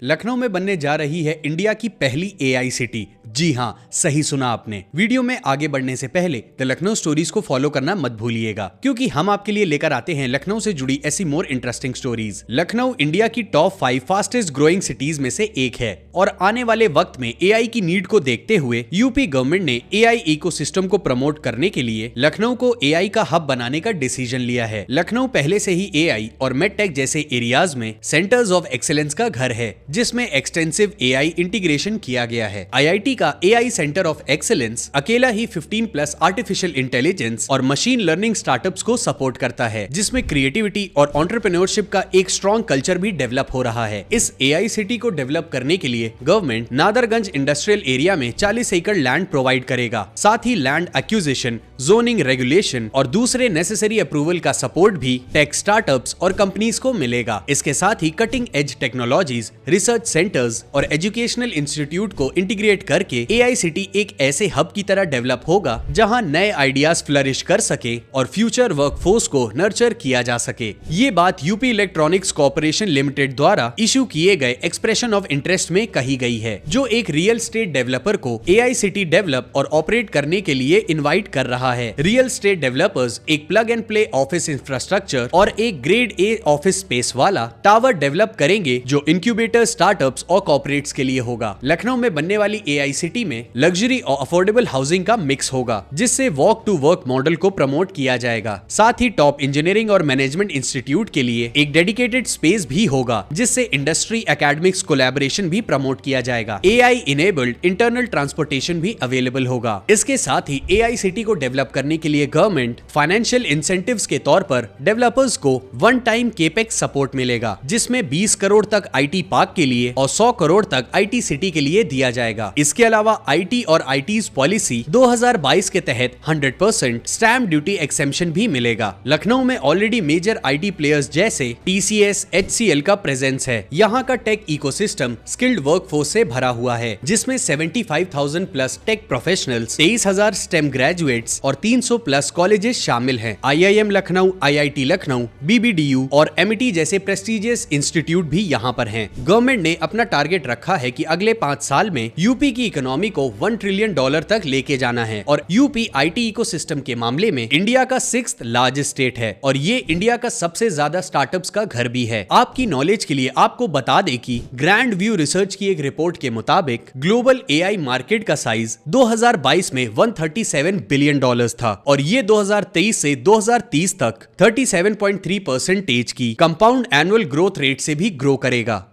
लखनऊ में बनने जा रही है इंडिया की पहली एआई सिटी। जी हाँ, सही सुना आपने। वीडियो में आगे बढ़ने से पहले द लखनऊ स्टोरीज को फॉलो करना मत भूलिएगा, क्योंकि हम आपके लिए लेकर आते हैं लखनऊ से जुड़ी ऐसी more interesting stories. Lucknow India की टॉप 5 फास्टेस्ट ग्रोइंग सिटीज में से एक है और आने वाले वक्त में एआई की नीड को देखते हुए यूपी गवर्नमेंट ने एआई इकोसिस्टम को प्रमोट करने के लिए लखनऊ को एआई का हब बनाने का डिसीजन लिया है। लखनऊ पहले से ही एआई और मेडटेक जैसे एरियाज में सेंटर्स ऑफ एक्सीलेंस का घर है, जिसमें एक्सटेंसिव एआई इंटीग्रेशन किया गया है। आईआईटी का एआई सेंटर ऑफ एक्सीलेंस अकेला ही 15+ आर्टिफिशियल इंटेलिजेंस और मशीन लर्निंग स्टार्टअप्स को सपोर्ट करता है, जिसमें क्रिएटिविटी और एंटरप्रेन्योरशिप का एक स्ट्रॉन्ग कल्चर भी डेवलप हो रहा है। इस एआई सिटी को डेवलप करने के लिए गवर्नमेंट नादरगंज इंडस्ट्रियल एरिया में 40 एकड़ लैंड प्रोवाइड करेगा। साथ ही लैंड एक्विजिशन, जोनिंग, रेगुलेशन और दूसरे नेसेसरी अप्रूवल का सपोर्ट भी टेक स्टार्टअप्स और कंपनीज को मिलेगा। इसके साथ ही cutting edge technologies, research centres और एजुकेशनल इंस्टीट्यूट को इंटीग्रेट करके एआई सिटी एक ऐसे हब की तरह डेवलप होगा जहां नए आइडियाज फ्लरिश कर सके और फ्यूचर वर्कफोर्स को नर्चर किया जा सके। ये बात यूपी इलेक्ट्रॉनिक्स कॉर्पोरेशन लिमिटेड द्वारा इशू किए गए एक्सप्रेशन ऑफ इंटरेस्ट में कही गई है, जो एक रियल स्टेट डेवलपर को एआई सिटी डेवलप और ऑपरेट करने के लिए इनवाइट कर रहा है। रियल स्टेट डेवलपर्स एक plug and play office infrastructure और एक ग्रेड ए ऑफिस स्पेस वाला टावर डेवलप करेंगे, जो इंक्यूबेटर, स्टार्टअप्स और कॉर्पोरेट्स के लिए होगा। लखनऊ में बनने वाली एआई सिटी में लग्जरी और अफोर्डेबल हाउसिंग का मिक्स होगा, जिससे वॉक टू वर्क मॉडल को प्रमोट किया जाएगा। साथ ही टॉप इंजीनियरिंग और मैनेजमेंट इंस्टीट्यूट के लिए एक डेडिकेटेड स्पेस भी होगा, जिससे इंडस्ट्री एकेडमिक्स कोलैबोरेशन भी प्रमोट किया जाएगा। एआई इनेबल्ड इंटरनल ट्रांसपोर्टेशन भी अवेलेबल होगा। इसके साथ ही एआई सिटी को डेवलप करने के लिए गवर्नमेंट फाइनेंशियल इंसेंटिव्स के तौर पर डेवलपर्स को वन टाइम केपेक्स सपोर्ट मिलेगा, जिसमें 20 करोड़ तक आईटी पार्क के लिए और 100 करोड़ तक आईटी सिटी के लिए दिया जाएगा। इसके अलावा आईटी और आईटीज पॉलिसी 2022 के तहत 100% स्टैम्प ड्यूटी एक्सेम्पशन भी मिलेगा। लखनऊ में ऑलरेडी मेजर आईटी प्लेयर्स जैसे टीसीएस, एचसीएल का प्रेजेंस है। यहाँ का टेक इकोसिस्टम स्किल्ड वर्कफोर्स से भरा हुआ है, जिसमें 75,000 plus tech professionals, 23,000 STEM graduates और 300 प्लस कॉलेजेस शामिल हैं। IIM Lucknow, IIT Lucknow, BBDU और एमईटी जैसे प्रेस्टिजियस इंस्टीट्यूट भी यहाँ पर हैं। गवर्नमेंट ने अपना टारगेट रखा है कि अगले 5 साल में यूपी की इकोनॉमी को $1 ट्रिलियन तक लेके जाना है और यूपी आईटी इकोसिस्टम के मामले में इंडिया का 6th लार्जेस्ट स्टेट है और ये इंडिया का सबसे ज्यादा स्टार्टअप्स का घर भी है। आपकी नॉलेज के लिए आपको बता दें कि ग्रैंड व्यू रिसर्च की एक रिपोर्ट के मुताबिक ग्लोबल एआई मार्केट का साइज 2022 में $137 बिलियन था और ये 2023 से 2030 तक 37.3% की कंपाउंड एनुअल ग्रोथ रेट से भी ग्रो करेगा।